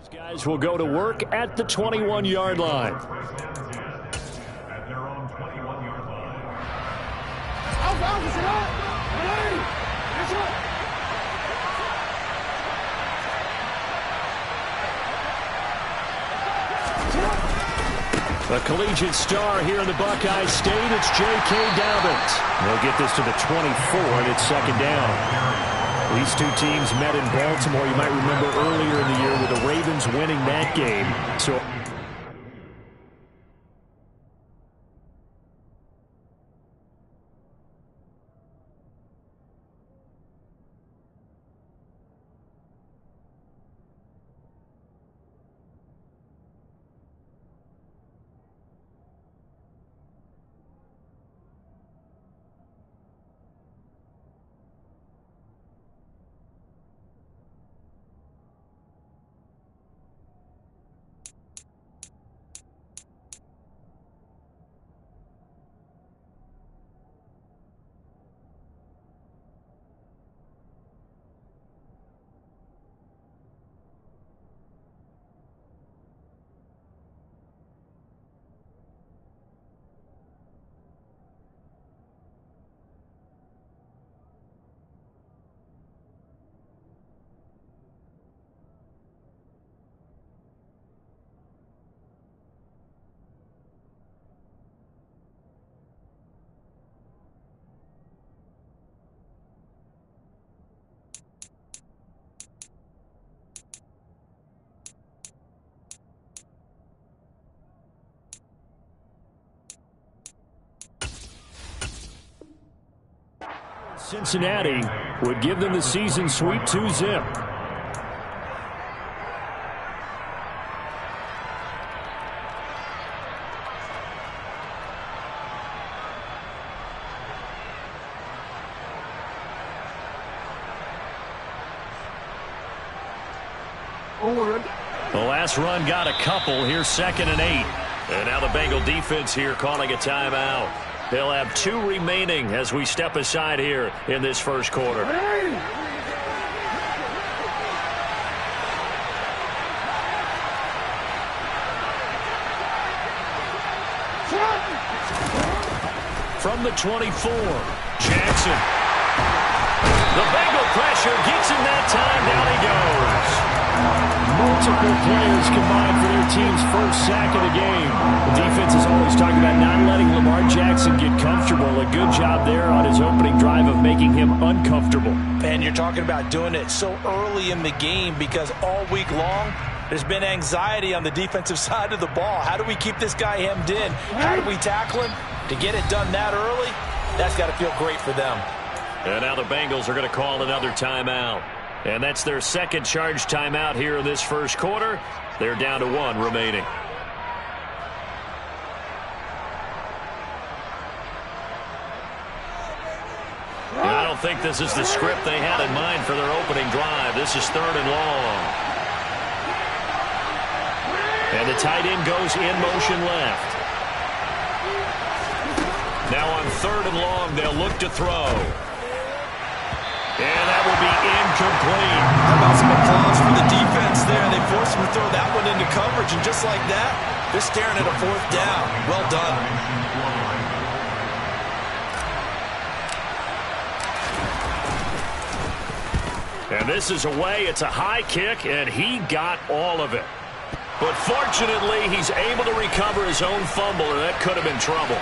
These guys will go to work at the 21-yard line. A collegiate star here in the Buckeye State, it's J.K. Dobbins. They'll get this to the 24, and it's second down. These two teams met in Baltimore. You might remember earlier in the year with the Ravens winning that game. So Cincinnati would give them the season sweep 2-zip. The last run got a couple. Here's 2nd and 8. And now the Bengal defense here calling a timeout. They'll have 2 remaining as we step aside here in this first quarter. From the 24, Jackson. The Bengal pressure gets him that time. Down he goes. Multiple players combined for their team's first sack of the game. The defense is always talking about not letting Lamar Jackson get comfortable. A good job there on his opening drive of making him uncomfortable. And you're talking about doing it so early in the game because all week long there's been anxiety on the defensive side of the ball. How do we keep this guy hemmed in? How do we tackle him? To get it done that early, that's got to feel great for them. And now the Bengals are going to call another timeout. And that's their second charge timeout here in this first quarter. They're down to 1 remaining. And I don't think this is the script they had in mind for their opening drive. This is 3rd and long. And the tight end goes in motion left. Now on 3rd and long, they'll look to throw. And that will be incomplete. How about some applause for the defense there? They forced him to throw that one into coverage, and just like that, they're staring at a 4th down. Well done. And this is away. It's a high kick, and he got all of it. But fortunately, he's able to recover his own fumble, and that could have been trouble.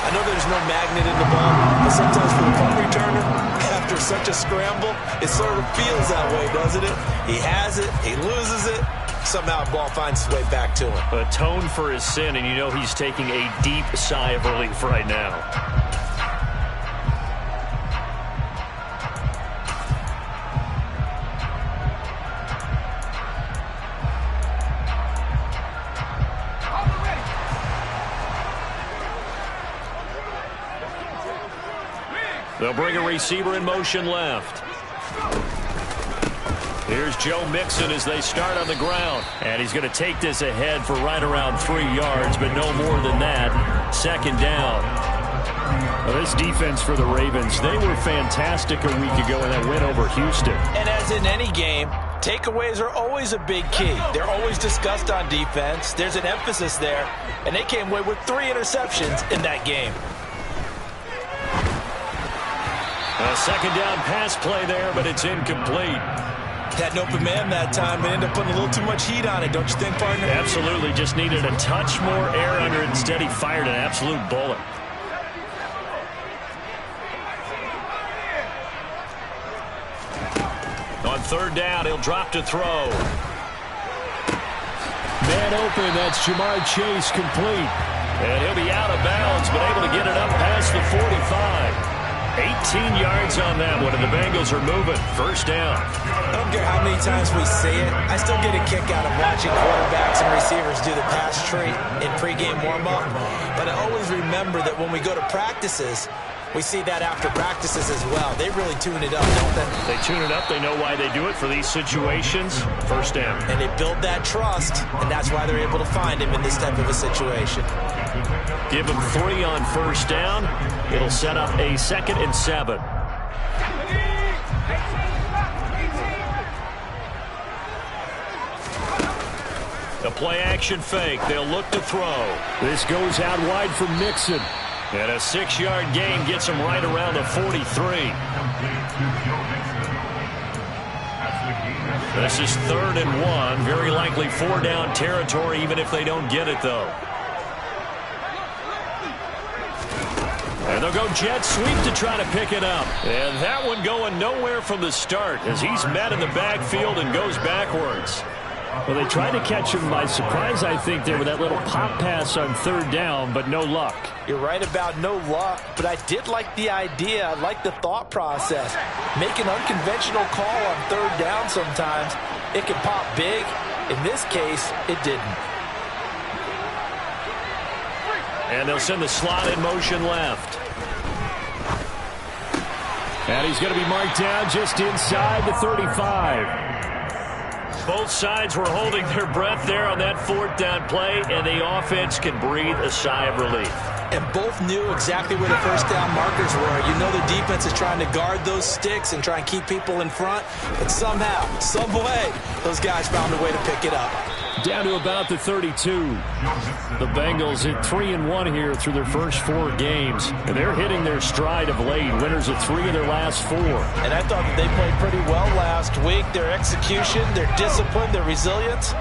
I know there's no magnet in the ball, but sometimes for the punt returner, after such a scramble, it sort of feels that way, doesn't it? He has it, he loses it, somehow the ball finds its way back to him. Atone for his sin, and you know he's taking a deep sigh of relief right now. They'll bring a receiver in motion left. Here's Joe Mixon as they start on the ground. And he's going to take this ahead for right around 3 yards, but no more than that. 2nd down. Well, this defense for the Ravens, they were fantastic a week ago in that win over Houston. And as in any game, takeaways are always a big key. They're always discussed on defense. There's an emphasis there, and they came away with 3 interceptions in that game. A second down pass play there, but it's incomplete. Had an open man that time, but ended up putting a little too much heat on it, don't you think, partner? Absolutely. Just needed a touch more air under it. Instead, he fired an absolute bullet. On third down, he'll drop to throw. Man open, that's Jamar Chase, complete. And he'll be out of bounds, but able to get it up past the 45. 18 yards on that one, and the Bengals are moving. First down. I don't care how many times we say it, I still get a kick out of watching quarterbacks and receivers do the pass tree in pregame warm-up. But I always remember that when we go to practices, we see that after practices as well. They really tune it up, don't they? They tune it up. They know why they do it for these situations. First down. And they build that trust, and that's why they're able to find him in this type of a situation. Give him 3 on first down. It'll set up a 2nd and 7. The play-action fake. They'll look to throw. This goes out wide for Mixon. And a 6-yard gain gets him right around the 43. This is 3rd and 1. Very likely 4-down territory, even if they don't get it, though. And they'll go jet sweep to try to pick it up. And that one going nowhere from the start as he's met in the backfield and goes backwards. Well, they tried to catch him by surprise, I think, there with that little pop pass on 3rd down, but no luck. You're right about no luck, but I did like the idea. I like the thought process. Make an unconventional call on 3rd down sometimes. It can pop big. In this case, it didn't. And they'll send the slot in motion left. And he's going to be marked down just inside the 35. Both sides were holding their breath there on that 4th down play, and the offense can breathe a sigh of relief. And both knew exactly where the first down markers were. You know the defense is trying to guard those sticks and try and keep people in front, but somehow, some way, those guys found a way to pick it up. Down to about the 32. The Bengals at 3-1 here through their first 4 games. And they're hitting their stride of late. Winners of 3 of their last 4. And I thought that they played pretty well last week. Their execution, their discipline, their resilience,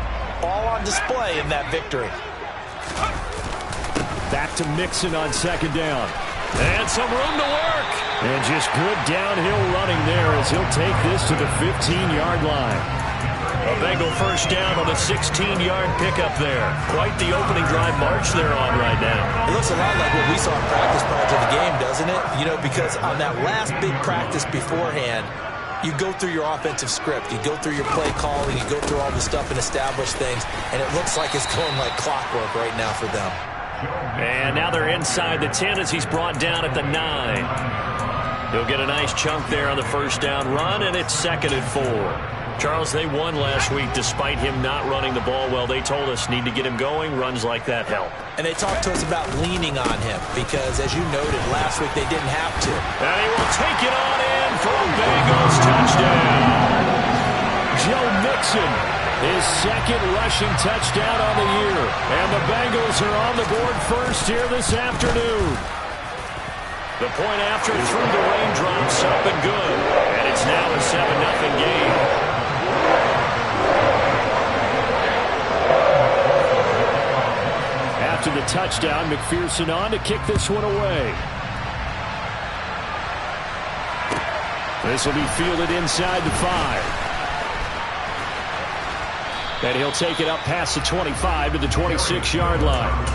all on display in that victory. Back to Mixon on 2nd down. And some room to work. And just good downhill running there as he'll take this to the 15-yard line. A Bengal first down on the 16-yard pickup there. Quite the opening drive march they're on right now. It looks a lot like what we saw in practice prior to the game, doesn't it? You know, because on that last big practice beforehand, you go through your offensive script. You go through your play calling. You go through all the stuff and establish things. And it looks like it's going like clockwork right now for them. And now they're inside the 10 as he's brought down at the 9. He'll get a nice chunk there on the first down run, and it's 2nd and 4. Charles, they won last week despite him not running the ball well. They told us need to get him going. Runs like that help. And they talked to us about leaning on him because, as you noted, last week they didn't have to. And he will take it on in for a Bengals touchdown. Joe Mixon, his 2nd rushing touchdown on the year. And the Bengals are on the board first here this afternoon. The point after through the raindrops up and good. And it's now a 7-0 game. After the touchdown, McPherson on to kick this one away. This will be fielded inside the 5. And he'll take it up past the 25 to the 26-yard line.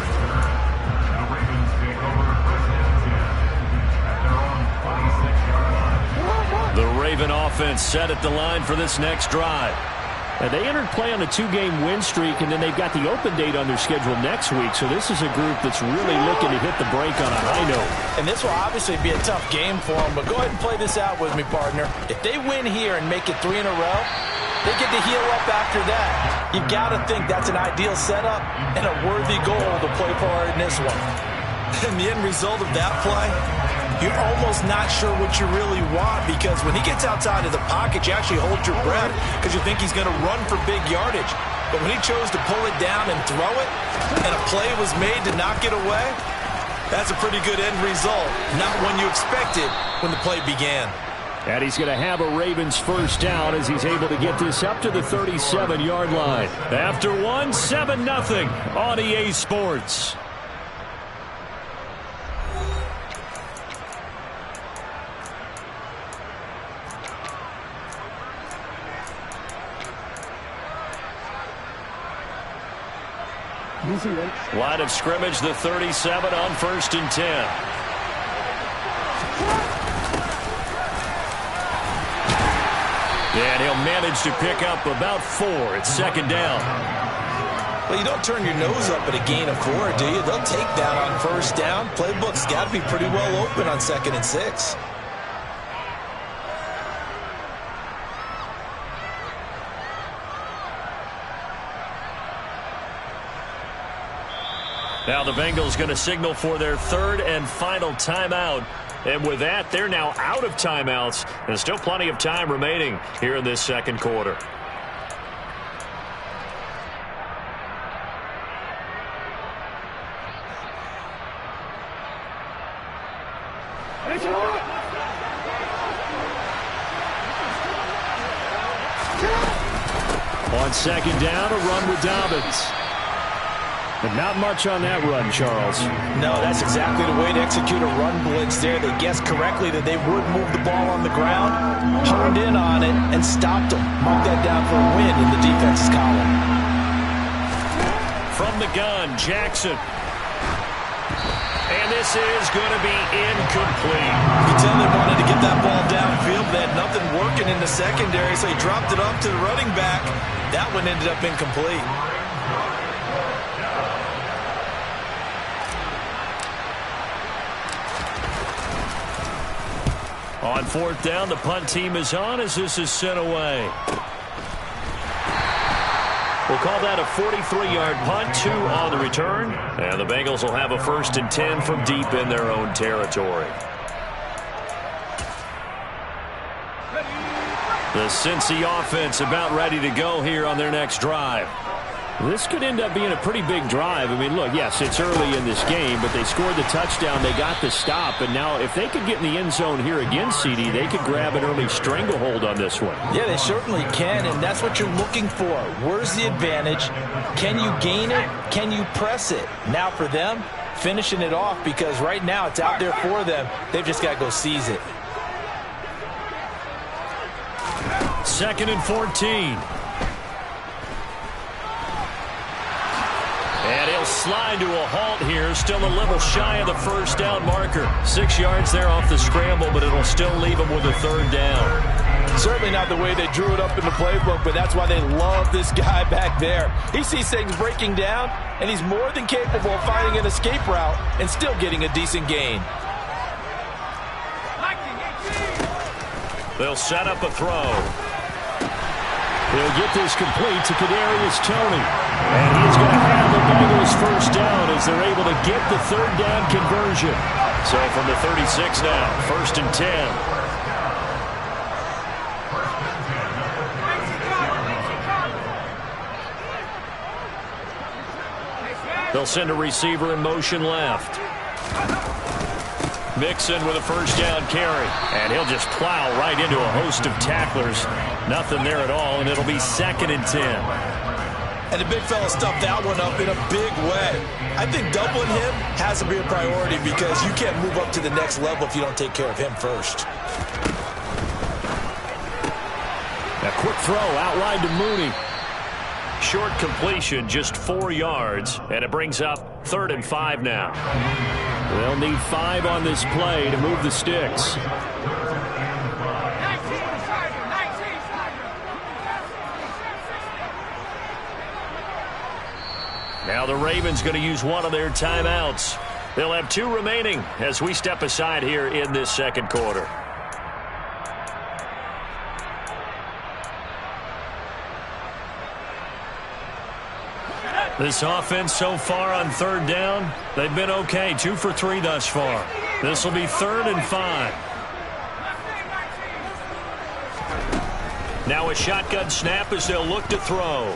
The Raven offense set at the line for this next drive. And they entered play on a 2-game win streak, and then they've got the open date on their schedule next week. So this is a group that's really looking to hit the break on a high note. And this will obviously be a tough game for them, but go ahead and play this out with me, partner. If they win here and make it 3 in a row, they get to heal up after that. You've got to think that's an ideal setup and a worthy goal to play for in this one. And the end result of that play, you're almost not sure what you really want, because when he gets outside of the pocket, you actually hold your breath because you think he's going to run for big yardage. But when he chose to pull it down and throw it, and a play was made to knock it away, that's a pretty good end result. Not one you expected when the play began. And he's going to have a Ravens first down as he's able to get this up to the 37-yard line. After one, 7-0 on EA Sports. Line of scrimmage, the 37 on 1st and 10. And he'll manage to pick up about 4. It's 2nd down. Well, you don't turn your nose up at a gain of 4, do you? They'll take that on 1st down. Playbook's got to be pretty well open on 2nd and 6. Now the Bengals going to signal for their 3rd and final timeout. And with that, they're now out of timeouts. There's still plenty of time remaining here in this 2nd quarter. On 2nd down, a run with Dobbins. But not much on that run, Charles. No, that's exactly the way to execute a run blitz there. They guessed correctly that they would move the ball on the ground, honed in on it, and stopped them. Mark that down for a win in the defense's column. From the gun, Jackson. And this is going to be incomplete. You can tell they wanted to get that ball downfield. They had nothing working in the secondary, so he dropped it off to the running back. That one ended up incomplete. On 4th down, the punt team is on as this is sent away. We'll call that a 43-yard punt, 2 on the return. And the Bengals will have a 1st and 10 from deep in their own territory. The Cincy offense about ready to go here on their next drive. This could end up being a pretty big drive. I mean, look, yes, it's early in this game, but they scored the touchdown. They got the stop. And now if they could get in the end zone here again, CD, they could grab an early stranglehold on this one. Yeah, they certainly can, and that's what you're looking for. Where's the advantage? Can you gain it? Can you press it? Now for them, finishing it off, because right now it's out there for them. They've just got to go seize it. 2nd and 14. And he'll slide to a halt here, still a little shy of the 1st down marker. 6 yards there off the scramble, but it'll still leave him with a 3rd down. Certainly not the way they drew it up in the playbook, but that's why they love this guy back there. He sees things breaking down, and he's more than capable of finding an escape route and still getting a decent gain. They'll set up a throw. He'll get this complete to Kadarius Toney. And he's going to have the Bengals 1st down as they're able to get the 3rd down conversion. So from the 36 now, 1st and 10. They'll send a receiver in motion left. Mixon with a 1st down carry. And he'll just plow right into a host of tacklers. Nothing there at all, and it'll be 2nd and 10. And the big fella stuffed that one up in a big way. I think doubling him has to be a priority, because you can't move up to the next level if you don't take care of him first. A quick throw outlined to Mooney. Short completion, just 4 yards, and it brings up 3rd and 5 now. They'll need 5 on this play to move the sticks. Now the Ravens going to use one of their timeouts. They'll have 2 remaining as we step aside here in this 2nd quarter. This offense so far on third down, they've been okay. 2 for 3 thus far. This will be 3rd and 5. Now a shotgun snap as they'll look to throw.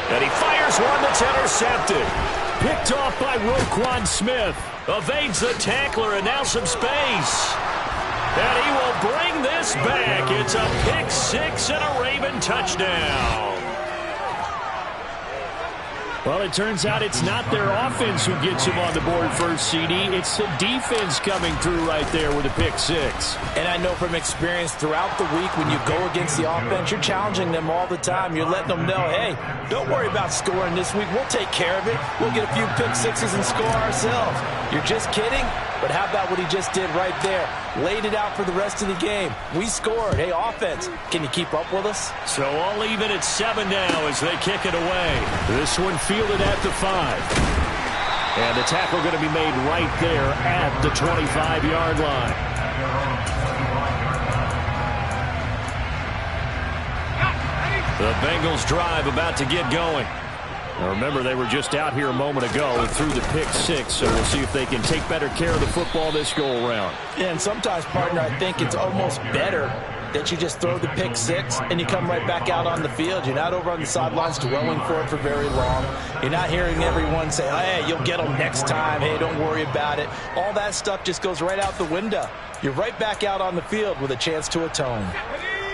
And he fires one that's intercepted. Picked off by Roquan Smith. Evades the tackler and now some space. And he will bring this back. It's a pick 6 and a Raven touchdown. Well, it turns out it's not their offense who gets him on the board first, CD. It's the defense coming through right there with a pick 6. And I know from experience throughout the week when you go against the offense, you're challenging them all the time. You're letting them know, hey, don't worry about scoring this week. We'll take care of it. We'll get a few pick 6s and score ourselves. You're just kidding? But how about what he just did right there? Laid it out for the rest of the game. We scored. Hey, offense, can you keep up with us? So all even at 7 now as they kick it away. This one fielded at the 5. And the tackle going to be made right there at the 25-yard line. The Bengals drive about to get going. Now remember, they were just out here a moment ago and threw the pick 6, so we'll see if they can take better care of the football this go-around. Yeah, and sometimes, partner, I think it's almost better that you just throw the pick 6 and you come right back out on the field. You're not over on the sidelines dwelling for it for very long. You're not hearing everyone say, oh, hey, you'll get them next time. Hey, don't worry about it. All that stuff just goes right out the window. You're right back out on the field with a chance to atone.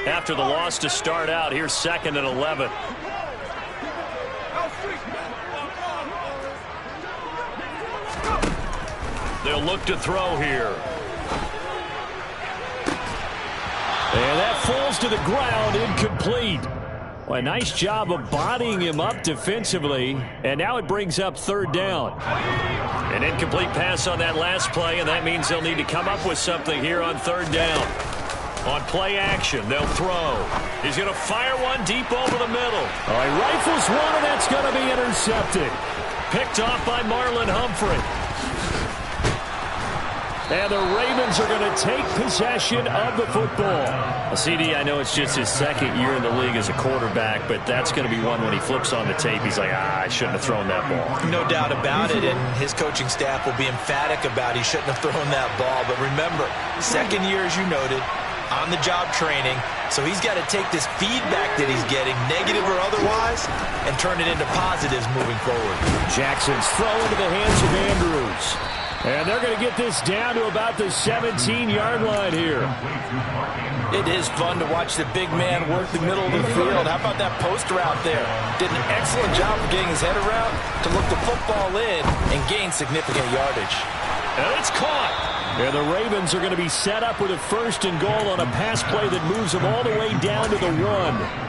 After the loss to start out, here's 2nd and 11. They'll look to throw here. And that falls to the ground, incomplete. Well, a nice job of bodying him up defensively. And now it brings up 3rd down. An incomplete pass on that last play, and that means they'll need to come up with something here on 3rd down. On play action, they'll throw. He's going to fire one deep over the middle. All right, rifles one, and that's going to be intercepted. Picked off by Marlon Humphrey. And the Ravens are going to take possession of the football. Well, CD, I know it's just his 2nd year in the league as a quarterback, but that's going to be one when he flips on the tape. He's like, I shouldn't have thrown that ball. No doubt about it, and his coaching staff will be emphatic about he shouldn't have thrown that ball. But remember, 2nd year, as you noted, on-the-job training, so he's got to take this feedback that he's getting, negative or otherwise, and turn it into positives moving forward. Jackson's throw into the hands of Andrews. And they're going to get this down to about the 17-yard line here. It is fun to watch the big man work the middle of the field. How about that post route there? Did an excellent job of getting his head around to look the football in and gain significant yardage. And it's caught. And the Ravens are going to be set up with a 1st and goal on a pass play that moves them all the way down to the 1.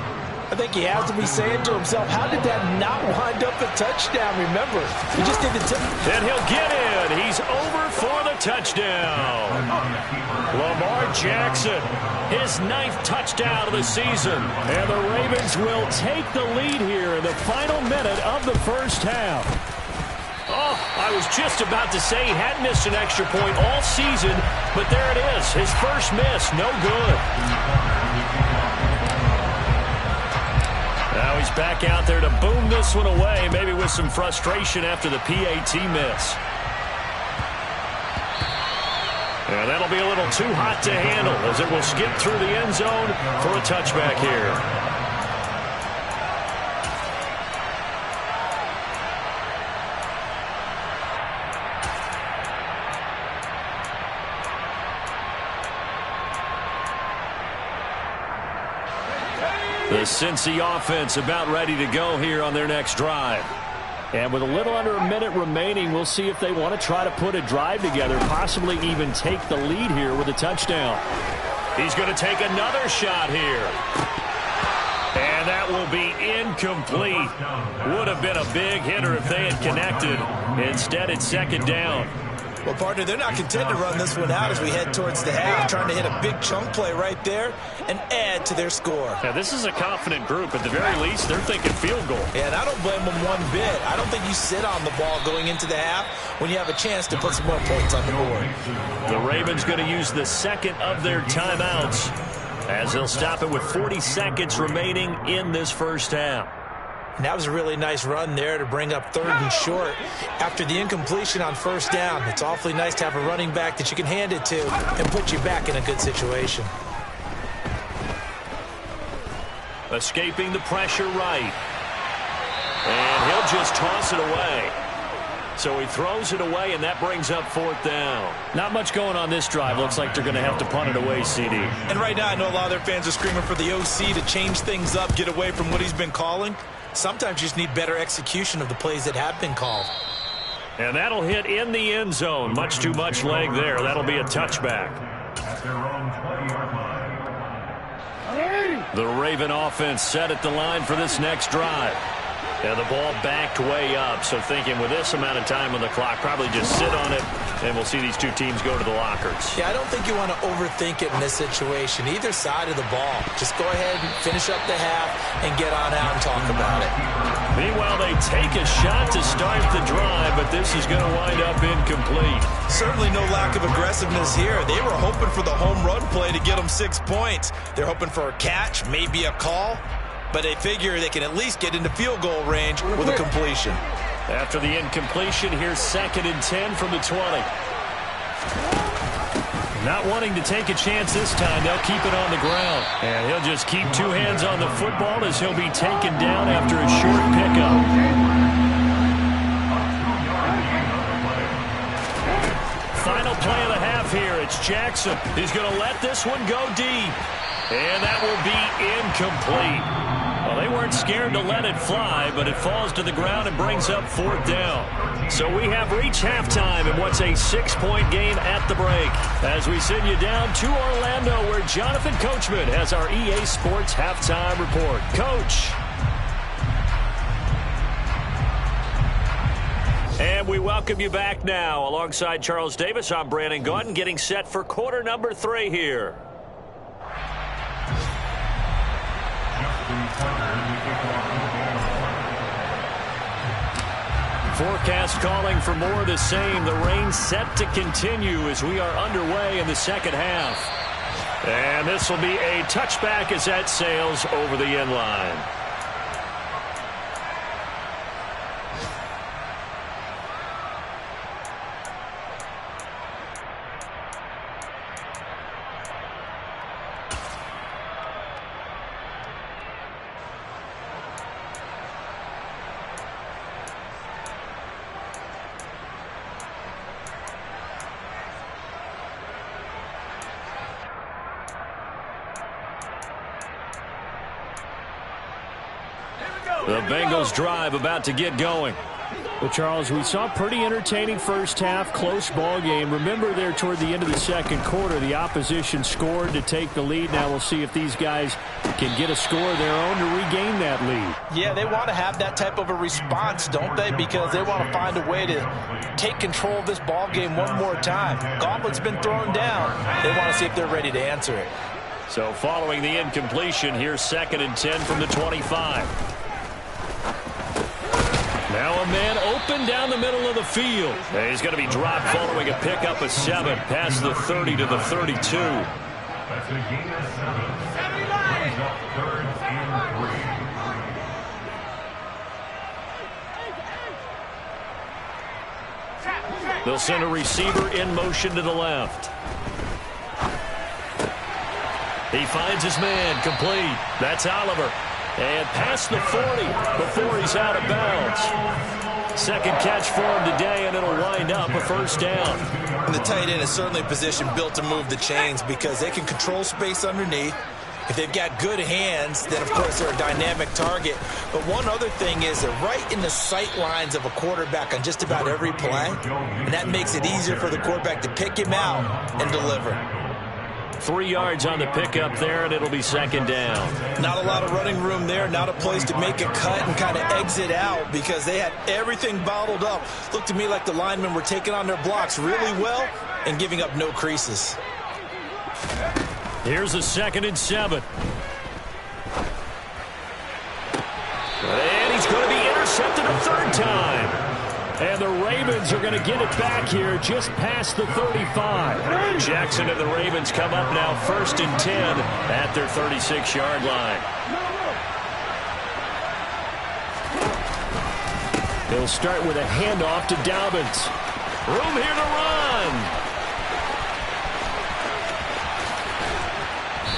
I think he has to be saying to himself, how did that not wind up a touchdown? Remember, he just did the tip. And he'll get in. He's over for the touchdown. Lamar Jackson, his 9th touchdown of the season. And the Ravens will take the lead here in the final minute of the first half. Oh, I was just about to say he hadn't missed an extra point all season, but there it is. His first miss, no good. Now he's back out there to boom this one away, maybe with some frustration after the PAT miss. And that'll be a little too hot to handle as it will skip through the end zone for a touchback here. The Cincy offense about ready to go here on their next drive. And with a little under a minute remaining, we'll see if they want to try to put a drive together, possibly even take the lead here with a touchdown. He's going to take another shot here. And that will be incomplete. Would have been a big hitter if they had connected. Instead, it's 2nd down. Well, partner, they're not content to run this one out as we head towards the half, trying to hit a big chunk play right there and add to their score. Yeah, this is a confident group. At the very least, they're thinking field goal. And I don't blame them one bit. I don't think you sit on the ball going into the half when you have a chance to put some more points on the board. The Ravens going to use the 2nd of their timeouts as they'll stop it with 40 seconds remaining in this first half. And that was a really nice run there to bring up 3rd and short after the incompletion on 1st down. It's awfully nice to have a running back that you can hand it to and put you back in a good situation. Escaping the pressure right. And he'll just toss it away. So he throws it away, and that brings up 4th down. Not much going on this drive. Looks like they're going to have to punt it away, CD. And right now I know a lot of their fans are screaming for the OC to change things up, get away from what he's been calling. Sometimes you just need better execution of the plays that have been called. And that'll hit in the end zone. Much too much leg there. That'll be a touchback. The Raven offense set at the line for this next drive. And the ball backed way up, so thinking with this amount of time on the clock, probably just sit on it, and we'll see these two teams go to the lockers. Yeah, I don't think you want to overthink it in this situation, either side of the ball. Just go ahead and finish up the half and get on out and talk about it. Meanwhile, they take a shot to start the drive, but this is going to wind up incomplete. Certainly no lack of aggressiveness here. They were hoping for the home run play to get them 6 points. They're hoping for a catch, maybe a call. But they figure they can at least get into field goal range with a completion. After the incompletion, here's 2nd and 10 from the 20. Not wanting to take a chance this time, they'll keep it on the ground. And he'll just keep 2 hands on the football as he'll be taken down after a short pickup. Final play of the half here. It's Jackson. He's going to let this one go deep. And that will be incomplete. Well, they weren't scared to let it fly, but it falls to the ground and brings up 4th down. So we have reached halftime in what's a 6-point game at the break. As we send you down to Orlando, where Jonathan Coachman has our EA Sports halftime report. Coach. And we welcome you back now. Alongside Charles Davis, I'm Brandon Gaudin, getting set for quarter number 3 here. Forecast calling for more of the same. The rain set to continue as we are underway in the second half. And this will be a touchback as that sails over the end line. The Bengals drive about to get going. Well, Charles, we saw a pretty entertaining first half, close ball game. Remember there toward the end of the second quarter, the opposition scored to take the lead. Now we'll see if these guys can get a score of their own to regain that lead. Yeah, they want to have that type of a response, don't they? Because they want to find a way to take control of this ball game one more time. Gauntlet's been thrown down. They want to see if they're ready to answer it. So following the incompletion, here's 2nd and 10 from the 25. Now a man open down the middle of the field. And he's going to be dropped following a pickup of 7 past the 30 to the 32. They'll send a receiver in motion to the left. He finds his man, complete. That's Oliver. And past the 40 before he's out of bounds. Second catch for him today, and it'll wind up a first down. And the tight end is certainly a position built to move the chains because they can control space underneath. If they've got good hands, then, of course, they're a dynamic target. But one other thing is they're right in the sight lines of a quarterback on just about every play, and that makes it easier for the quarterback to pick him out and deliver. 3 yards on the pickup there, and it'll be second down. Not a lot of running room there, not a place to make a cut and kind of exit out because they had everything bottled up. Looked to me like the linemen were taking on their blocks really well and giving up no creases. Here's a 2nd and 7. And he's going to be intercepted a third time. And the Ravens are going to get it back here just past the 35. Jackson and the Ravens come up now 1st and 10 at their 36-yard line. He'll start with a handoff to Dobbins. Room here to run.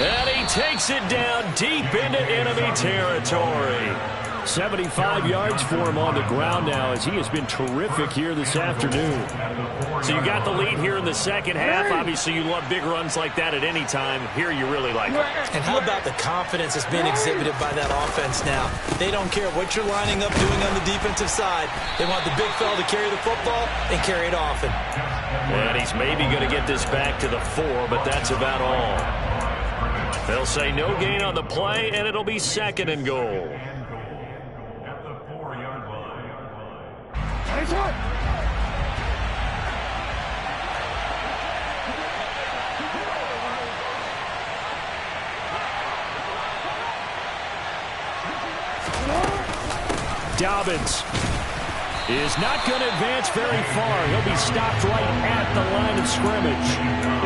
And he takes it down deep into enemy territory. 75 yards for him on the ground now as he has been terrific here this afternoon. So you got the lead here in the second half. Obviously, you love big runs like that at any time. Here you really like it. And how about the confidence that's being exhibited by that offense now? They don't care what you're lining up doing on the defensive side. They want the big fella to carry the football and carry it often. And he's maybe going to get this back to the 4, but that's about all. They'll say no gain on the play, and it'll be 2nd and goal. Dobbins is not going to advance very far. He'll be stopped right at the line of scrimmage.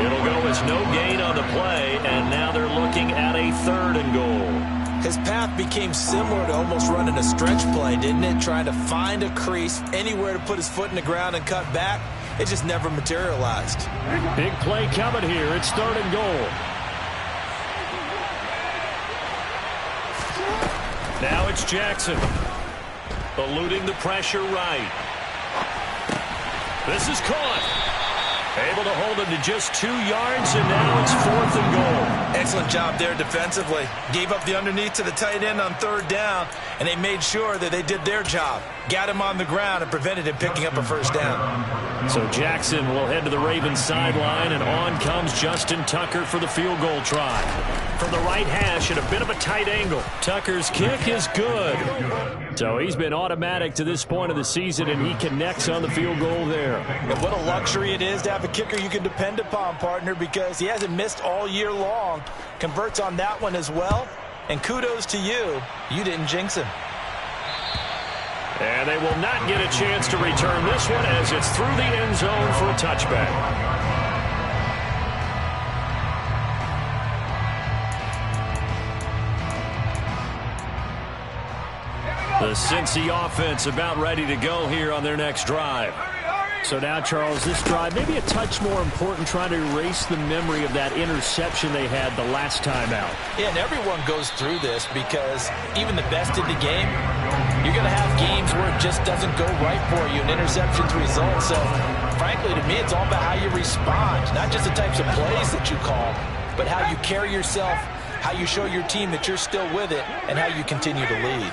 It'll go as no gain on the play, and now they're looking at a 3rd and goal. His path became similar to almost running a stretch play, didn't it? Trying to find a crease, anywhere to put his foot in the ground and cut back. It just never materialized. Big play coming here. It's 3rd and goal. Now it's Jackson. Eluding the pressure right. This is caught. Able to hold him to just 2 yards, and now it's 4th and goal. Excellent job there defensively. Gave up the underneath to the tight end on 3rd down, and they made sure that they did their job. Got him on the ground and prevented him picking up a 1st down. So Jackson will head to the Ravens sideline, and on comes Justin Tucker for the field goal try. From the right hash at a bit of a tight angle. Tucker's kick is good. So he's been automatic to this point of the season, and he connects on the field goal there. And what a luxury it is to have a kicker you can depend upon, partner, because he hasn't missed all year long. Converts on that one as well. And kudos to you. You didn't jinx him. And they will not get a chance to return this one as it's through the end zone for a touchback. The Cincy offense about ready to go here on their next drive. So now, Charles, this drive maybe a touch more important, trying to erase the memory of that interception they had the last time out. Yeah, and everyone goes through this because even the best in the game, you're going to have games where it just doesn't go right for you, and interceptions result. So, frankly, to me, it's all about how you respond, not just the types of plays that you call, but how you carry yourself, how you show your team that you're still with it, and how you continue to lead.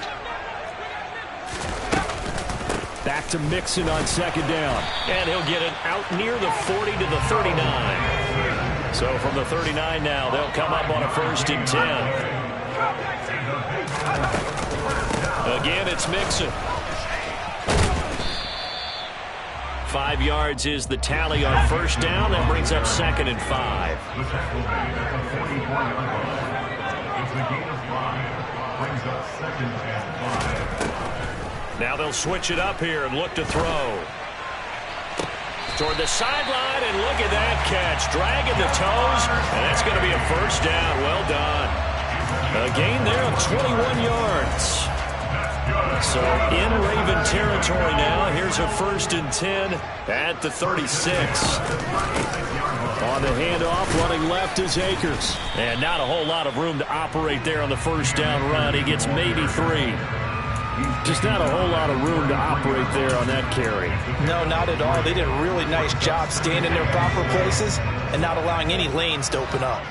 Back to Mixon on 2nd down. And he'll get it out near the 40 to the 39. So from the 39 now, they'll come up on a 1st and 10. Again, it's Mixon. 5 yards is the tally on 1st down. That brings up 2nd and 5. Now they'll switch it up here and look to throw. Toward the sideline, and look at that catch. Dragging the toes, and that's going to be a 1st down. Well done. A gain there of 21 yards. So in Raven territory now. Here's a 1st and 10 at the 36. On the handoff, running left is Akers. And not a whole lot of room to operate there on the 1st down run. He gets maybe 3. Just not a whole lot of room to operate there on that carry. No, not at all. They did a really nice job staying in their proper places and not allowing any lanes to open up.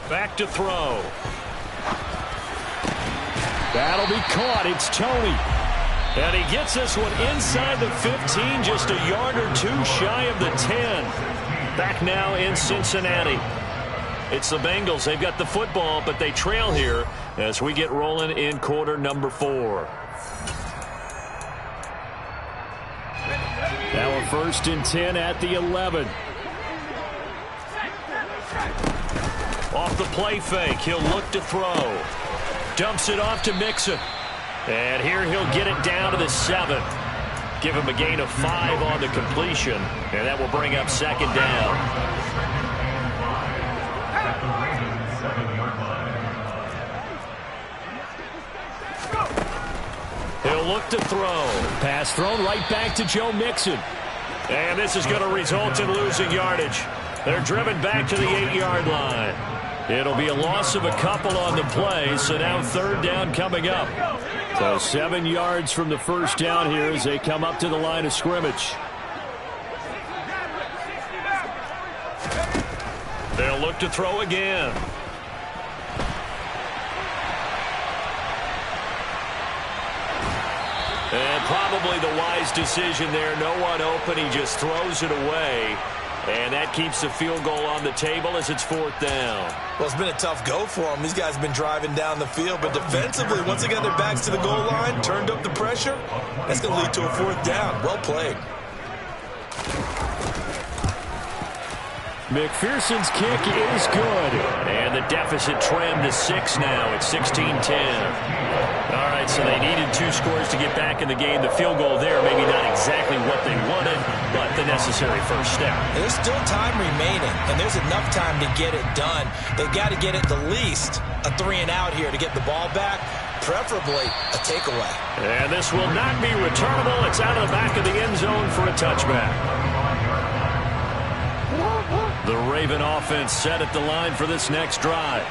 Back to throw. That'll be caught. It's Tony. And he gets this one inside the 15, just a yard or 2 shy of the 10. Back now in Cincinnati. It's the Bengals. They've got the football, but they trail here as we get rolling in quarter number 4. Now a 1st and 10 at the 11. Off the play fake, he'll look to throw. Dumps it off to Mixon. And here he'll get it down to the 7. Give him a gain of 5 on the completion, and that will bring up 2nd down. look to throw. Pass thrown right back to Joe Mixon. And this is going to result in losing yardage. They're driven back to the 8-yard line. It'll be a loss of a couple on the play, so now third down coming up. So 7 yards from the first down here as they come up to the line of scrimmage. They'll look to throw again. And probably the wise decision there. No one open. He just throws it away. And that keeps the field goal on the table as it's fourth down. Well, it's been a tough go for them. These guys have been driving down the field. But defensively, once they got their backs to the goal line, turned up the pressure, that's going to lead to a fourth down. Well played. McPherson's kick is good. And the deficit trimmed to 6 now. It's 16-10. All right, so they needed 2 scores to get back in the game. The field goal there, maybe not exactly what they wanted, but the necessary first step. There's still time remaining, and there's enough time to get it done. They've got to get at the least a 3-and-out here to get the ball back, preferably a takeaway. And this will not be returnable. It's out of the back of the end zone for a touchback. The Raven offense set at the line for this next drive.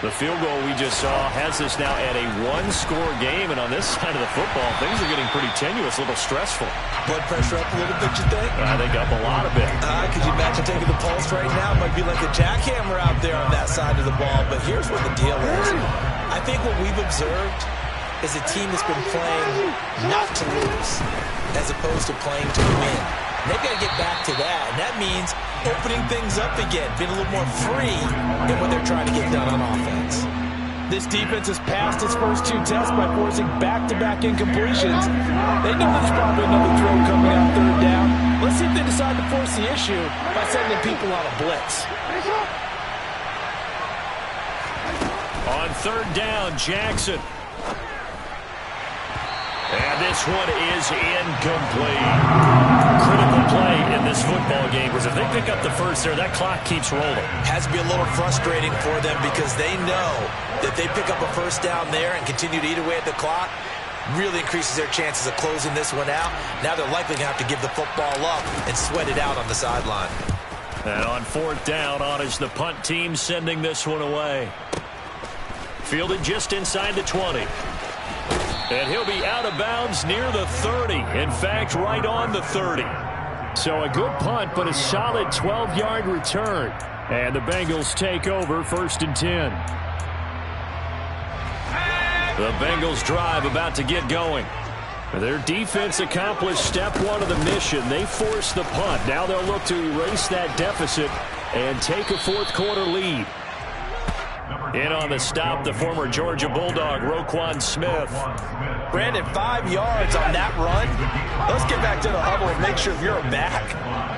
The field goal we just saw has us now at a 1-score game, and on this side of the football, things are getting pretty tenuous, a little stressful. Blood pressure up a little bit, you think? I think up a lot of it. Could you imagine taking the pulse right now? It might be like a jackhammer out there on that side of the ball, but here's what the deal is. I think what we've observed is a team that's been playing not to lose as opposed to playing to win. And they've got to get back to that, and that means opening things up again, being a little more free in what they're trying to get done on offense. This defense has passed its first 2 tests by forcing back-to-back incompletions. They know there's probably another throw coming out third down. Let's see if they decide to force the issue by sending people on a blitz. On third down, Jackson. And this one is incomplete. Critical play in this football game because if they pick up the first there, that clock keeps rolling. Has to be a little frustrating for them because they know that they pick up a first down there and continue to eat away at the clock, really increases their chances of closing this one out. Now they're likely going to have to give the football up and sweat it out on the sideline. And on fourth down, on is the punt team sending this one away. Fielded just inside the 20. And he'll be out of bounds near the 30. In fact, right on the 30. So a good punt, but a solid 12-yard return. And the Bengals take over 1st and 10. The Bengals drive about to get going. Their defense accomplished step 1 of the mission. They forced the punt. Now they'll look to erase that deficit and take a fourth-quarter lead. In on the stop, the former Georgia Bulldog, Roquan Smith. Brandon, 5 yards on that run. Let's get back to the huddle and make sure if you're a back,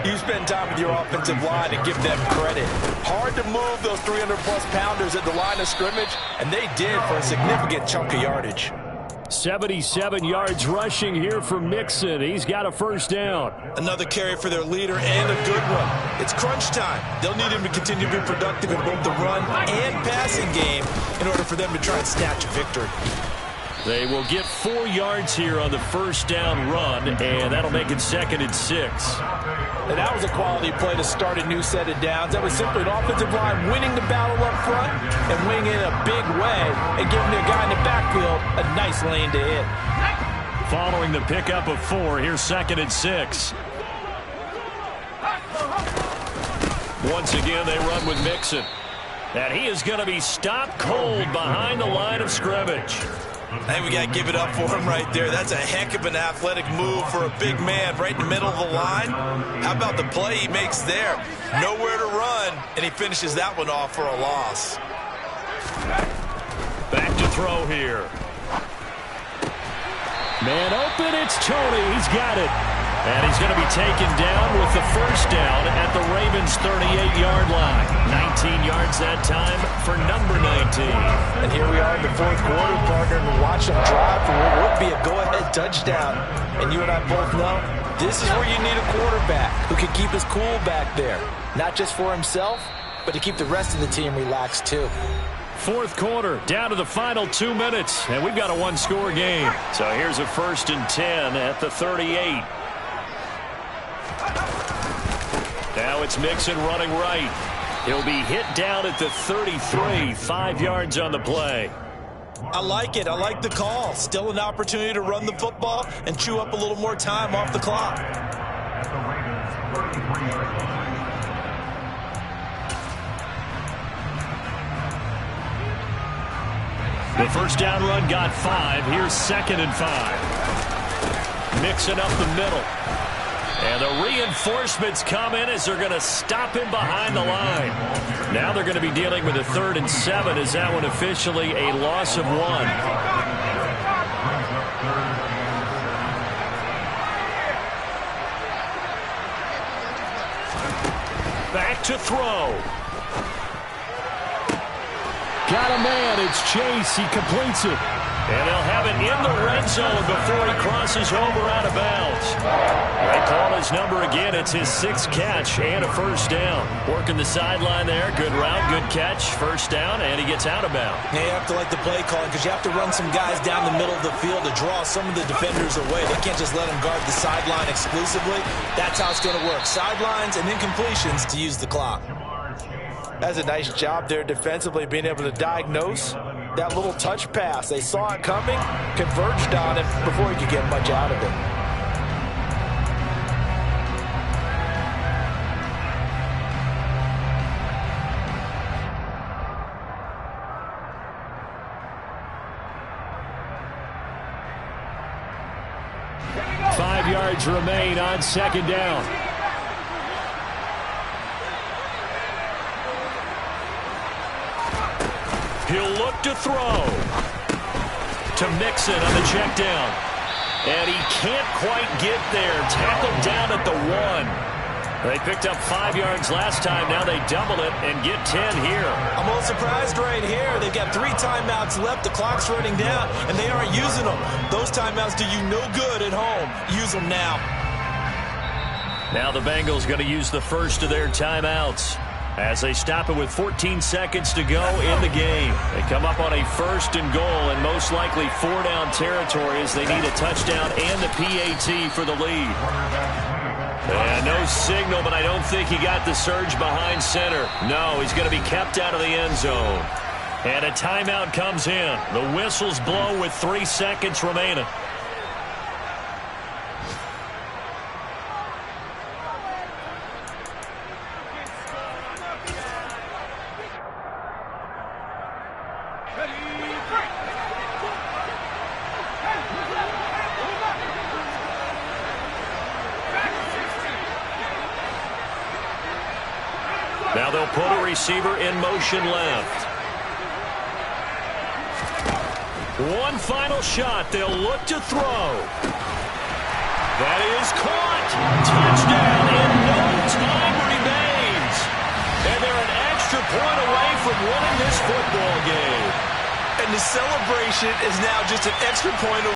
you spend time with your offensive line and give them credit. Hard to move those 300-plus pounders at the line of scrimmage, and they did for a significant chunk of yardage. 77 yards rushing here for Mixon. He's got a first down. Another carry for their leader and a good one. It's crunch time. They'll need him to continue to be productive in both the run and passing game in order for them to try and snatch a victory. They will get 4 yards here on the first down run, and that'll make it 2nd and 6. And that was a quality play to start a new set of downs. That was simply an offensive line winning the battle up front and winning in a big way and giving their guy in the backfield a nice lane to hit. Following the pickup of 4, here's 2nd and 6. Once again, they run with Mixon. And he is going to be stopped cold behind the line of scrimmage. I think we got to give it up for him right there. That's a heck of an athletic move for a big man right in the middle of the line. How about the play he makes there? Nowhere to run, and he finishes that one off for a loss. Back to throw here. Man open, it's Tony. He's got it. And he's going to be taken down with the first down at the Ravens' 38-yard line. 19 yards that time for number 19. And here we are in the fourth quarter, partner, and watch them drive for what would be a go-ahead touchdown. And you and I both know this is where you need a quarterback who can keep his cool back there. Not just for himself, but to keep the rest of the team relaxed too. Fourth quarter, down to the final 2 minutes, and we've got a one-score game. So here's a 1st and 10 at the 38. Now it's Mixon running right. He'll be hit down at the 33, 5 yards on the play. I like it. I like the call. Still an opportunity to run the football and chew up a little more time off the clock. The first down run got 5. Here's 2nd and 5. Mixing up the middle. And the reinforcements come in as they're going to stop him behind the line. Now they're going to be dealing with a 3rd and 7. Is that one officially a loss of 1? Back to throw. Got a man. It's Chase. He completes it. And they'll have it in the red zone before he crosses over out of bounds. They call his number again. It's his 6th catch and a 1st down. Working the sideline there. Good route, good catch. 1st down, and he gets out of bounds. Yeah, you have to like the play calling because you have to run some guys down the middle of the field to draw some of the defenders away. They can't just let them guard the sideline exclusively. That's how it's going to work. Sidelines and incompletions to use the clock. That's a nice job there defensively, being able to diagnose that little touch pass. They saw it coming, converged on it before he could get much out of it. Five yards remain on 2nd down. He'll look to throw to Mixon on the check down. And he can't quite get there. Tackled down at the 1. They picked up 5 yards last time. Now they double it and get 10 here. I'm a little surprised right here. They've got 3 timeouts left. The clock's running down, and they aren't using them. Those timeouts do you no good at home. Use them now. Now the Bengals going to use the first of their timeouts as they stop it with 14 seconds to go in the game. They come up on a 1st and goal and most likely 4-down territory as they need a touchdown and the PAT for the lead. And no signal, but I don't think he got the surge behind center. No, he's going to be kept out of the end zone. And a timeout comes in. The whistles blow with 3 seconds remaining. Now they'll put a receiver in motion left. One final shot. They'll look to throw. That is caught. Touchdown, and no time remains. And they're an extra point away from winning this football game. And the celebration is now just an extra point away.